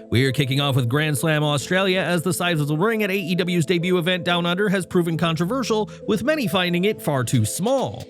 We're kicking off with Grand Slam Australia, as the size of the ring at AEW's debut event Down Under has proven controversial, with many finding it far too small.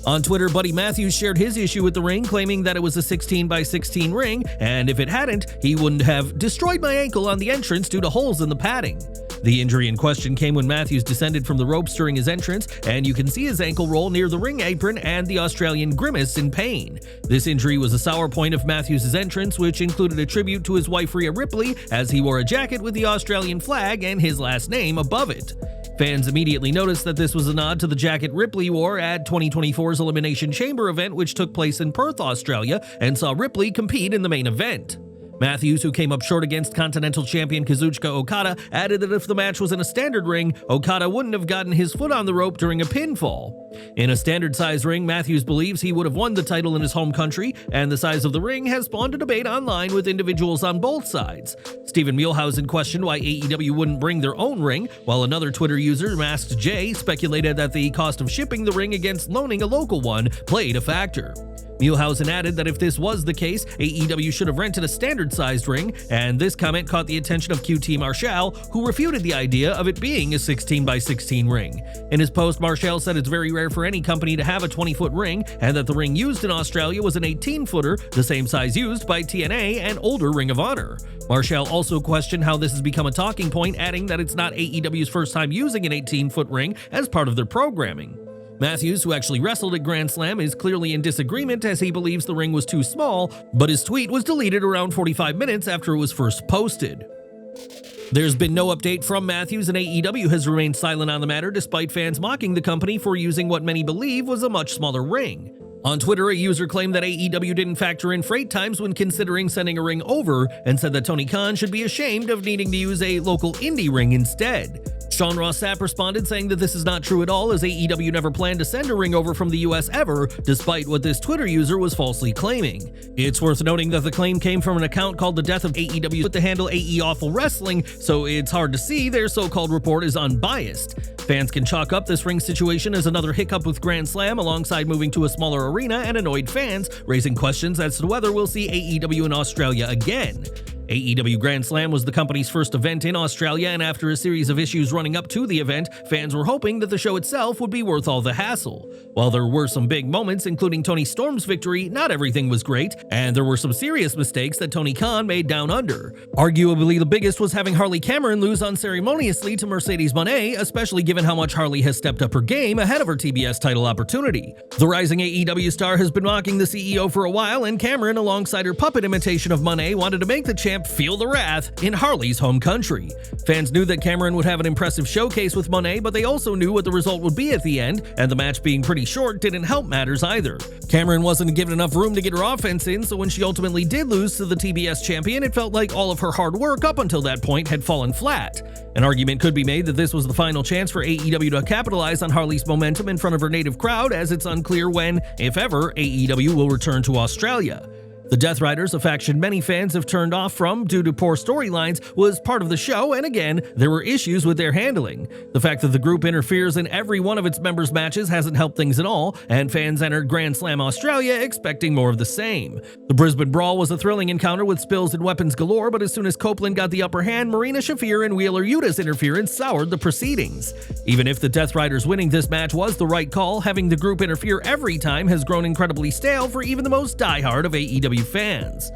On Twitter, Buddy Matthews shared his issue with the ring, claiming that it was a 16 by 16 ring, and if it hadn't, he wouldn't have destroyed my ankle on the entrance due to holes in the padding. The injury in question came when Matthews descended from the ropes during his entrance, and you can see his ankle roll near the ring apron and the Australian grimace in pain. This injury was a sour point of Matthews' entrance, which included a tribute to his wife Rhea Ripley, as he wore a jacket with the Australian flag and his last name above it. Fans immediately noticed that this was a nod to the jacket Ripley wore at 2024's Elimination Chamber event, which took place in Perth, Australia, and saw Ripley compete in the main event. Matthews, who came up short against Continental Champion Kazuchika Okada, added that if the match was in a standard ring, Okada wouldn't have gotten his foot on the rope during a pinfall. In a standard-size ring, Matthews believes he would have won the title in his home country, and the size of the ring has spawned a debate online with individuals on both sides. Stephen Mielhausen questioned why AEW wouldn't bring their own ring, while another Twitter user, Masked Jay, speculated that the cost of shipping the ring against loaning a local one played a factor. Mielhausen added that if this was the case, AEW should have rented a standard-sized ring, and this comment caught the attention of QT Marshall, who refuted the idea of it being a 16 by 16 ring. In his post, Marshall said it's very rare for any company to have a 20-foot ring, and that the ring used in Australia was an 18-footer, the same size used by TNA and older Ring of Honor. Marshall also questioned how this has become a talking point, adding that it's not AEW's first time using an 18-foot ring as part of their programming. Matthews, who actually wrestled at Grand Slam, is clearly in disagreement as he believes the ring was too small, but his tweet was deleted around 45 minutes after it was first posted. There's been no update from Matthews, and AEW has remained silent on the matter despite fans mocking the company for using what many believe was a much smaller ring. On Twitter, a user claimed that AEW didn't factor in freight times when considering sending a ring over, and said that Tony Khan should be ashamed of needing to use a local indie ring instead. Sean Ross Sapp responded saying that this is not true at all, as AEW never planned to send a ring over from the US ever, despite what this Twitter user was falsely claiming. It's worth noting that the claim came from an account called The Death of AEW with the handle AE Awful Wrestling, so it's hard to see their so-called report is unbiased. Fans can chalk up this ring situation as another hiccup with Grand Slam, alongside moving to a smaller arena and annoyed fans, raising questions as to whether we'll see AEW in Australia again. AEW Grand Slam was the company's first event in Australia, and after a series of issues running up to the event, fans were hoping that the show itself would be worth all the hassle. While there were some big moments, including Tony Storm's victory, not everything was great, and there were some serious mistakes that Tony Khan made Down Under. Arguably the biggest was having Harley Cameron lose unceremoniously to Mercedes Moné, especially given how much Harley has stepped up her game ahead of her TBS title opportunity. The rising AEW star has been mocking the CEO for a while, and Cameron, alongside her puppet imitation of Moné, wanted to make the champ feel the wrath in Harley's home country. Fans knew that Cameron would have an impressive showcase with Moné, but they also knew what the result would be at the end, and the match being pretty short didn't help matters either. Cameron wasn't given enough room to get her offense in, so when she ultimately did lose to the TBS champion, it felt like all of her hard work up until that point had fallen flat. An argument could be made that this was the final chance for AEW to capitalize on Harley's momentum in front of her native crowd, as it's unclear when, if ever, AEW will return to Australia. The Death Riders, a faction many fans have turned off from due to poor storylines, was part of the show, and again, there were issues with their handling. The fact that the group interferes in every one of its members' matches hasn't helped things at all, and fans entered Grand Slam Australia expecting more of the same. The Brisbane Brawl was a thrilling encounter with spills and weapons galore, but as soon as Copeland got the upper hand, Marina Shafir and Wheeler Yuta's interference soured the proceedings. Even if the Death Riders winning this match was the right call, having the group interfere every time has grown incredibly stale for even the most diehard of AEW fans.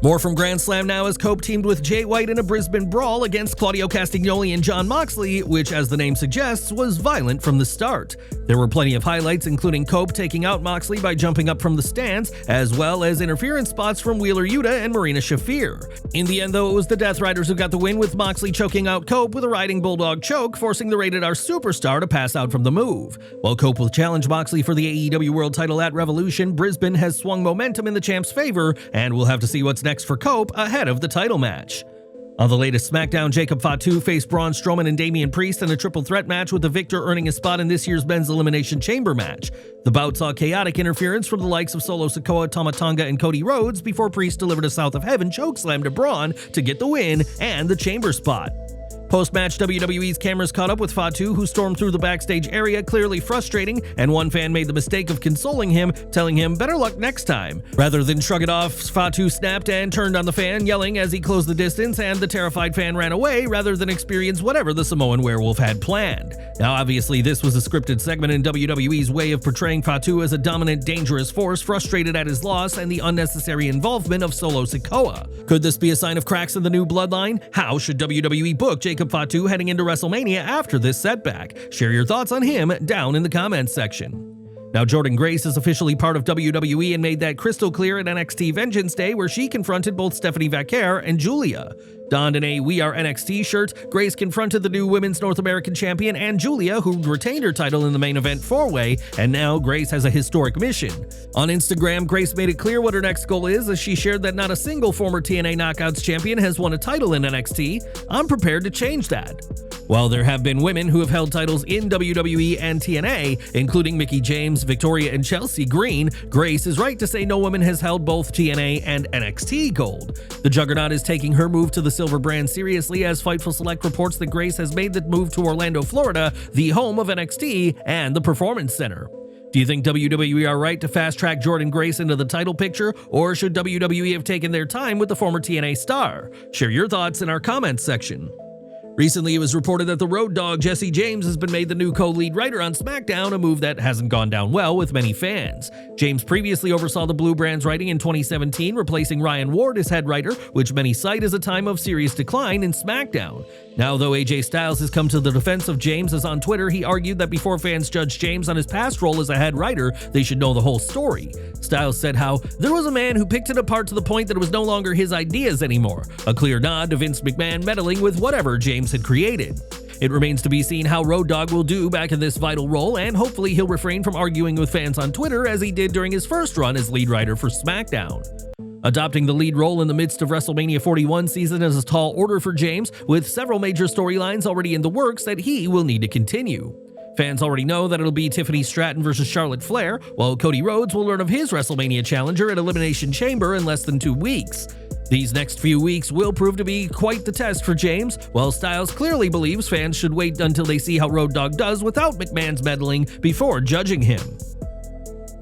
More from Grand Slam now, as Cope teamed with Jay White in a Brisbane Brawl against Claudio Castagnoli and Jon Moxley, which, as the name suggests, was violent from the start. There were plenty of highlights, including Cope taking out Moxley by jumping up from the stands, as well as interference spots from Wheeler Yuta and Marina Shafir. In the end, though, it was the Death Riders who got the win, with Moxley choking out Cope with a Riding Bulldog choke, forcing the Rated R superstar to pass out from the move. While Cope will challenge Moxley for the AEW World title at Revolution, Brisbane has swung momentum in the champ's favor, and we'll have to see what's next for Cope ahead of the title match. On the latest SmackDown, Jacob Fatu faced Braun Strowman and Damian Priest in a triple threat match, with the victor earning a spot in this year's men's Elimination Chamber match. The bout saw chaotic interference from the likes of Solo Sikoa, Tama Tonga, and Cody Rhodes before Priest delivered a South of Heaven chokeslam to Braun to get the win and the chamber spot. Post-match, WWE's cameras caught up with Fatu, who stormed through the backstage area, clearly frustrating, and one fan made the mistake of consoling him, telling him better luck next time. Rather than shrug it off, Fatu snapped and turned on the fan, yelling as he closed the distance, and the terrified fan ran away rather than experience whatever the Samoan werewolf had planned. Now, obviously, this was a scripted segment in WWE's way of portraying Fatu as a dominant, dangerous force, frustrated at his loss and the unnecessary involvement of Solo Sikoa. Could this be a sign of cracks in the new bloodline? How should WWE book Jacob Fatu heading into WrestleMania after this setback? Share your thoughts on him down in the comments section. Now, Jordynne Grace is officially part of WWE and made that crystal clear at NXT Vengeance Day, where she confronted both Stephanie Vaquer and Julia. Donned in a We Are NXT shirt, Grace confronted the new Women's North American Champion and Julia, who retained her title in the main event 4-way, and now Grace has a historic mission. On Instagram, Grace made it clear what her next goal is, as she shared that not a single former TNA Knockouts champion has won a title in NXT. I'm prepared to change that. While there have been women who have held titles in WWE and TNA, including Mickie James, Victoria, and Chelsea Green, Grace is right to say no woman has held both TNA and NXT gold. The Juggernaut is taking her move to the Silver brand seriously, as Fightful Select reports that Grace has made the move to Orlando, Florida, the home of NXT and the Performance Center. Do you think WWE are right to fast-track Jordynne Grace into the title picture, or should WWE have taken their time with the former TNA star? Share your thoughts in our comments section. Recently, it was reported that the Road Dogg Jesse James has been made the new co-lead writer on SmackDown, a move that hasn't gone down well with many fans. James previously oversaw the Blue Brand's writing in 2017, replacing Ryan Ward as head writer, which many cite as a time of serious decline in SmackDown. Now, though AJ Styles has come to the defense of James, as on Twitter he argued that before fans judge James on his past role as a head writer, they should know the whole story. Styles said how, "There was a man who picked it apart to the point that it was no longer his ideas anymore," a clear nod to Vince McMahon meddling with whatever James had created. It remains to be seen how Road Dogg will do back in this vital role, and hopefully he'll refrain from arguing with fans on Twitter as he did during his first run as lead writer for SmackDown. Adopting the lead role in the midst of WrestleMania 41 season is a tall order for James, with several major storylines already in the works that he will need to continue. Fans already know that it'll be Tiffany Stratton versus Charlotte Flair, while Cody Rhodes will learn of his WrestleMania challenger at Elimination Chamber in less than 2 weeks. These next few weeks will prove to be quite the test for James, while Styles clearly believes fans should wait until they see how Road Dogg does without McMahon's meddling before judging him.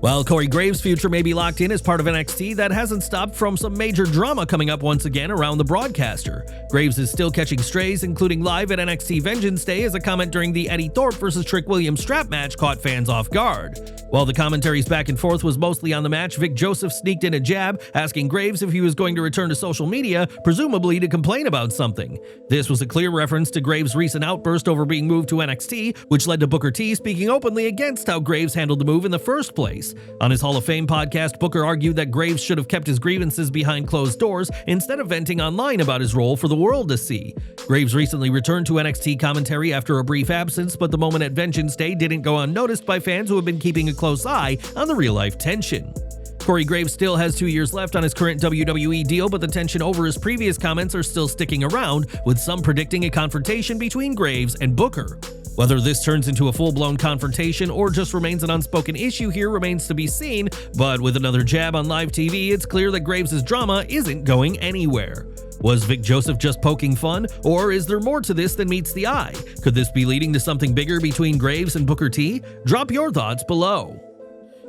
While Corey Graves' future may be locked in as part of NXT, that hasn't stopped from some major drama coming up once again around the broadcaster. Graves is still catching strays, including live at NXT Vengeance Day, as a comment during the Eddie Thorpe vs. Trick Williams strap match caught fans off guard. While the commentary's back and forth was mostly on the match, Vic Joseph sneaked in a jab, asking Graves if he was going to return to social media, presumably to complain about something. This was a clear reference to Graves' recent outburst over being moved to NXT, which led to Booker T speaking openly against how Graves handled the move in the first place. On his Hall of Fame podcast, Booker argued that Graves should have kept his grievances behind closed doors instead of venting online about his role for the world to see. Graves recently returned to NXT commentary after a brief absence, but the moment at Vengeance Day didn't go unnoticed by fans who have been keeping a close eye on the real-life tension. Corey Graves still has 2 years left on his current WWE deal, but the tension over his previous comments are still sticking around, with some predicting a confrontation between Graves and Booker. Whether this turns into a full-blown confrontation or just remains an unspoken issue here remains to be seen, but with another jab on live TV, it's clear that Graves' drama isn't going anywhere. Was Vic Joseph just poking fun, or is there more to this than meets the eye? Could this be leading to something bigger between Graves and Booker T? Drop your thoughts below.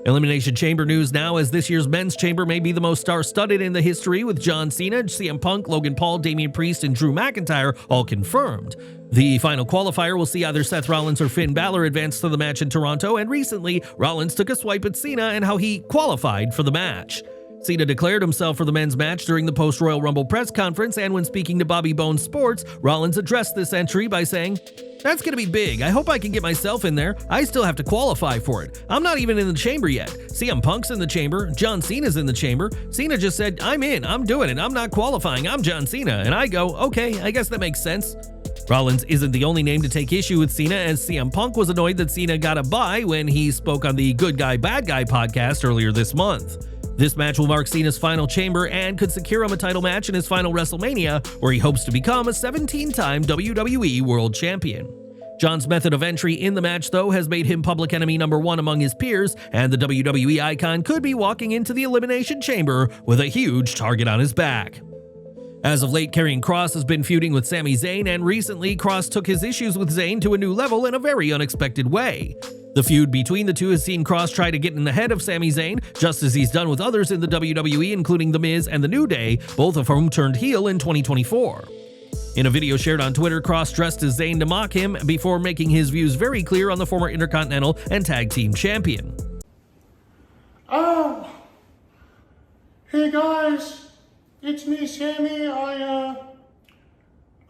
Elimination Chamber news now, as this year's Men's Chamber may be the most star-studded in the history, with John Cena, CM Punk, Logan Paul, Damian Priest, and Drew McIntyre all confirmed. The final qualifier will see either Seth Rollins or Finn Balor advance to the match in Toronto, and recently, Rollins took a swipe at Cena and how he qualified for the match. Cena declared himself for the men's match during the post-Royal Rumble press conference, and when speaking to Bobby Bones Sports, Rollins addressed this entry by saying, "That's gonna be big. I hope I can get myself in there. I still have to qualify for it. I'm not even in the chamber yet. CM Punk's in the chamber. John Cena's in the chamber. Cena just said, I'm in. I'm doing it. I'm not qualifying. I'm John Cena." And I go, okay, I guess that makes sense. Rollins isn't the only name to take issue with Cena, as CM Punk was annoyed that Cena got a bye when he spoke on the Good Guy Bad Guy podcast earlier this month. This match will mark Cena's final chamber and could secure him a title match in his final WrestleMania, where he hopes to become a 17-time WWE World Champion. John's method of entry in the match, though, has made him public enemy number 1 among his peers, and the WWE icon could be walking into the Elimination Chamber with a huge target on his back. As of late, Karrion Kross has been feuding with Sami Zayn, and recently Kross took his issues with Zayn to a new level in a very unexpected way. The feud between the two has seen Kross try to get in the head of Sami Zayn, just as he's done with others in the WWE, including The Miz and The New Day, both of whom turned heel in 2024. In a video shared on Twitter, Kross dressed as Zayn to mock him before making his views very clear on the former Intercontinental and Tag Team Champion. Oh, hey guys. It's me, Sami. I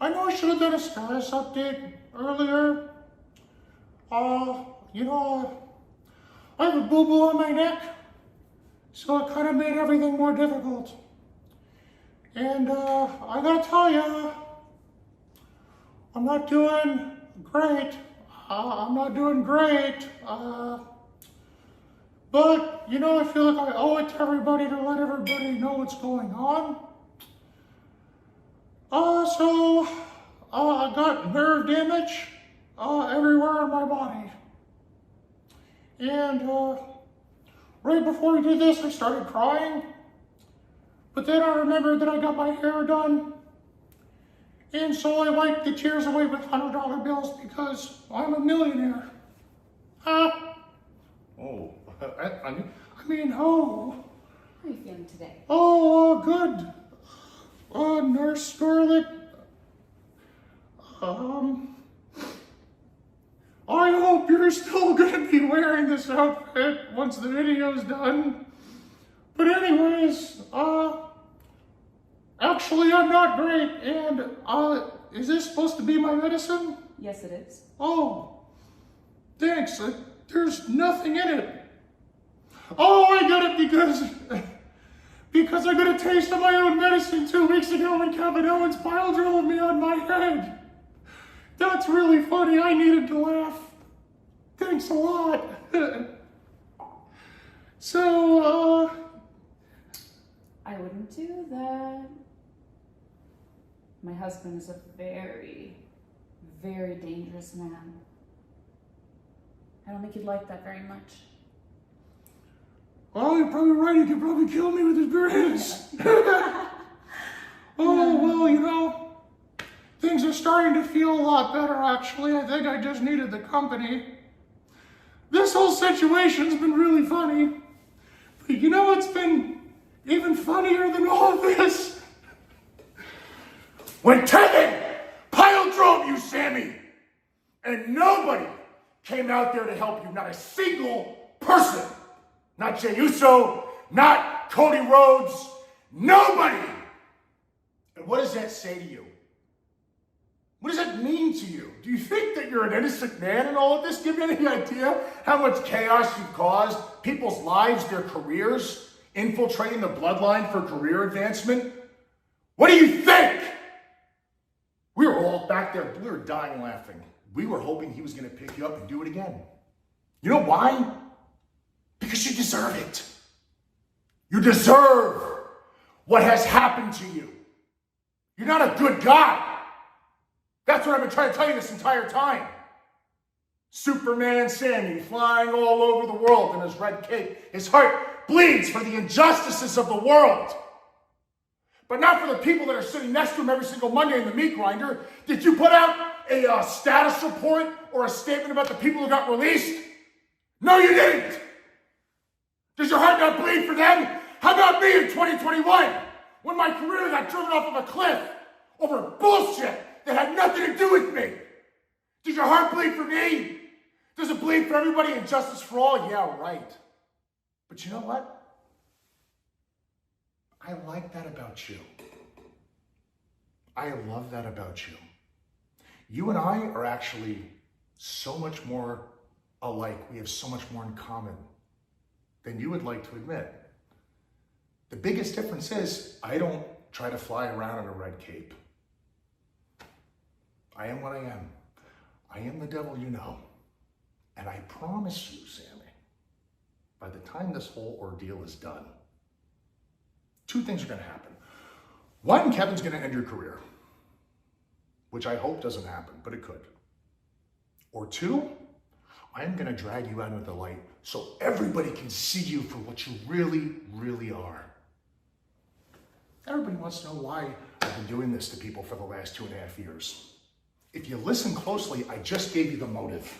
know I should have done a status update earlier. I have a boo-boo on my neck, so it kind of made everything more difficult. And, I gotta tell you, I'm not doing great. But, I feel like I owe it to everybody to let everybody know what's going on. I got nerve damage everywhere in my body. And right before we did this, I started crying. But then I remembered that I got my hair done. And so I wiped the tears away with $100 bills because I'm a millionaire. Oh, oh. How are you feeling today? Oh, good. Nurse Scarlet. I hope you're still gonna be wearing this outfit once the video's done. But anyways, actually I'm not great, and, is this supposed to be my medicine? Yes, it is. Oh, thanks. There's nothing in it. Oh, I got it because I got a taste of my own medicine 2 weeks ago when Kevin Owens pile drove me on my head. That's really funny. I needed to laugh. Thanks a lot. So, I wouldn't do that. My husband is a very, very dangerous man. I don't think you'd like that very much. Oh, you're probably right. He could probably kill me with his grins. Oh, well, things are starting to feel a lot better, actually. I think I just needed the company. This whole situation's been really funny. But what's been even funnier than all of this? When Kevin pile drove you, Sami, and nobody came out there to help you, not a single person. Not Jey Uso, not Cody Rhodes, nobody. And what does that say to you? What does that mean to you? Do you think that you're an innocent man in all of this? Do you have any idea how much chaos you've caused? People's lives, their careers, infiltrating the bloodline for career advancement? What do you think? We were all back there, we were dying laughing. We were hoping he was going to pick you up and do it again. You know why? Because you deserve it. You deserve what has happened to you. You're not a good guy. That's what I've been trying to tell you this entire time. Superman Sami flying all over the world in his red cape. His heart bleeds for the injustices of the world. But not for the people that are sitting next to him every single Monday in the meat grinder. Did you put out a status report or a statement about the people who got released? No, you didn't. Does your heart not bleed for them? How about me in 2021, when my career got driven off of a cliff over bullshit that had nothing to do with me? Does your heart bleed for me? Does it bleed for everybody and justice for all? Yeah, right. But you know what? I like that about you. I love that about you. You and I are actually so much more alike. We have so much more in common than you would like to admit. The biggest difference is I don't try to fly around in a red cape. I am what I am. I am the devil you know. And I promise you, Sami, by the time this whole ordeal is done, two things are going to happen. One, Kevin's going to end your career, which I hope doesn't happen, but it could. Or two, I'm going to drag you out into the light so everybody can see you for what you really, really are. Everybody wants to know why I've been doing this to people for the last 2.5 years. If you listen closely, I just gave you the motive.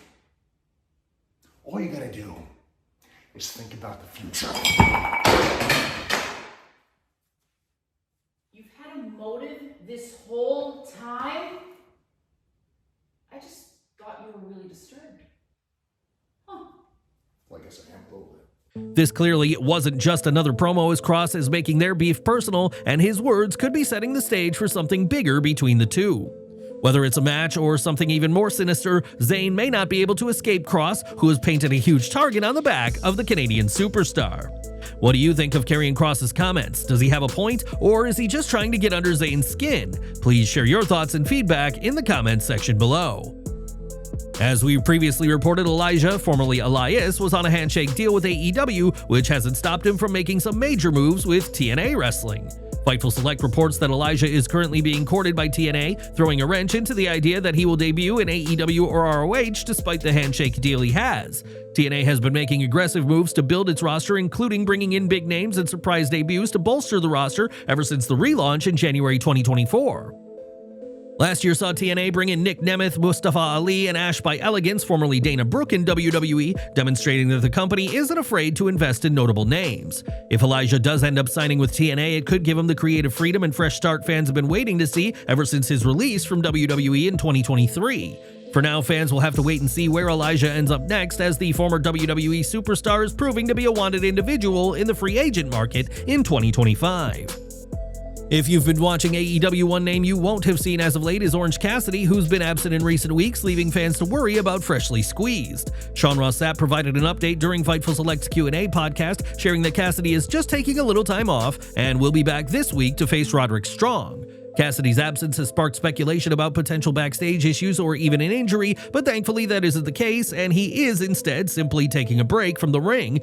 All you gotta do is think about the future. You've had a motive this whole time? I just thought you were really disturbed. Huh. Well, I guess I am a little bit. This clearly wasn't just another promo, as Kross is making their beef personal, and his words could be setting the stage for something bigger between the two. Whether it's a match or something even more sinister, Zayn may not be able to escape Kross, who has painted a huge target on the back of the Canadian superstar. What do you think of Karrion Kross's comments? Does he have a point, or is he just trying to get under Zayn's skin? Please share your thoughts and feedback in the comments section below. As we previously reported, Elijah, formerly Elias, was on a handshake deal with AEW, which hasn't stopped him from making some major moves with TNA Wrestling. Fightful Select reports that Elijah is currently being courted by TNA, throwing a wrench into the idea that he will debut in AEW or ROH despite the handshake deal he has. TNA has been making aggressive moves to build its roster, including bringing in big names and surprise debuts to bolster the roster ever since the relaunch in January 2024. Last year saw TNA bring in Nick Nemeth, Mustafa Ali, and Ash by Elegance, formerly Dana Brooke in WWE, demonstrating that the company isn't afraid to invest in notable names. If Elijah does end up signing with TNA, it could give him the creative freedom and fresh start fans have been waiting to see ever since his release from WWE in 2023. For now, fans will have to wait and see where Elijah ends up next, as the former WWE superstar is proving to be a wanted individual in the free agent market in 2025. If you've been watching AEW, one name you won't have seen as of late is Orange Cassidy, who's been absent in recent weeks, leaving fans to worry about Freshly Squeezed. Sean Ross Sapp provided an update during Fightful Select's Q&A podcast, sharing that Cassidy is just taking a little time off and will be back this week to face Roderick Strong. Cassidy's absence has sparked speculation about potential backstage issues or even an injury, but thankfully that isn't the case, and he is instead simply taking a break from the ring.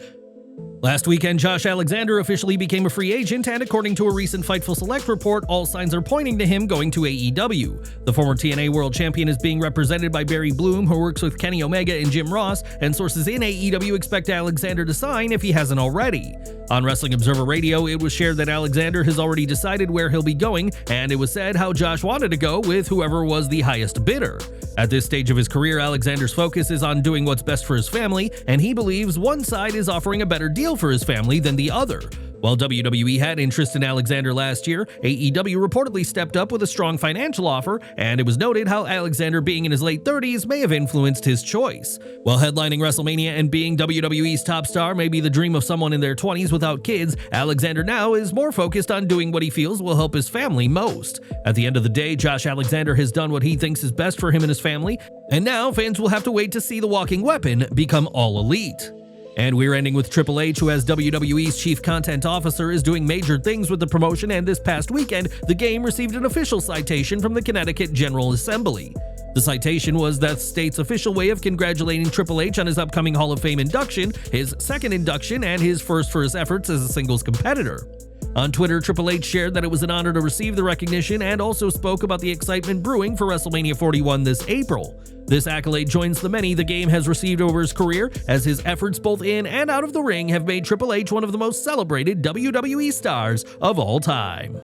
Last weekend, Josh Alexander officially became a free agent, and according to a recent Fightful Select report, all signs are pointing to him going to AEW. The former TNA World Champion is being represented by Barry Bloom, who works with Kenny Omega and Jim Ross, and sources in AEW expect Alexander to sign if he hasn't already. On Wrestling Observer Radio, it was shared that Alexander has already decided where he'll be going, and it was said how Josh wanted to go with whoever was the highest bidder. At this stage of his career, Alexander's focus is on doing what's best for his family, and he believes one side is offering a better deal for his family than the other. While WWE had interest in Alexander last year, AEW reportedly stepped up with a strong financial offer, and it was noted how Alexander being in his late 30s may have influenced his choice. While headlining WrestleMania and being WWE's top star may be the dream of someone in their 20s without kids, Alexander now is more focused on doing what he feels will help his family most. At the end of the day, Josh Alexander has done what he thinks is best for him and his family, and now fans will have to wait to see the Walking Weapon become All Elite. And we're ending with Triple H, who as WWE's Chief Content Officer is doing major things with the promotion, and this past weekend, the game received an official citation from the Connecticut General Assembly. The citation was the state's official way of congratulating Triple H on his upcoming Hall of Fame induction, his second induction, and his first for his efforts as a singles competitor. On Twitter, Triple H shared that it was an honor to receive the recognition and also spoke about the excitement brewing for WrestleMania 41 this April. This accolade joins the many the game has received over his career, as his efforts both in and out of the ring have made Triple H one of the most celebrated WWE stars of all time.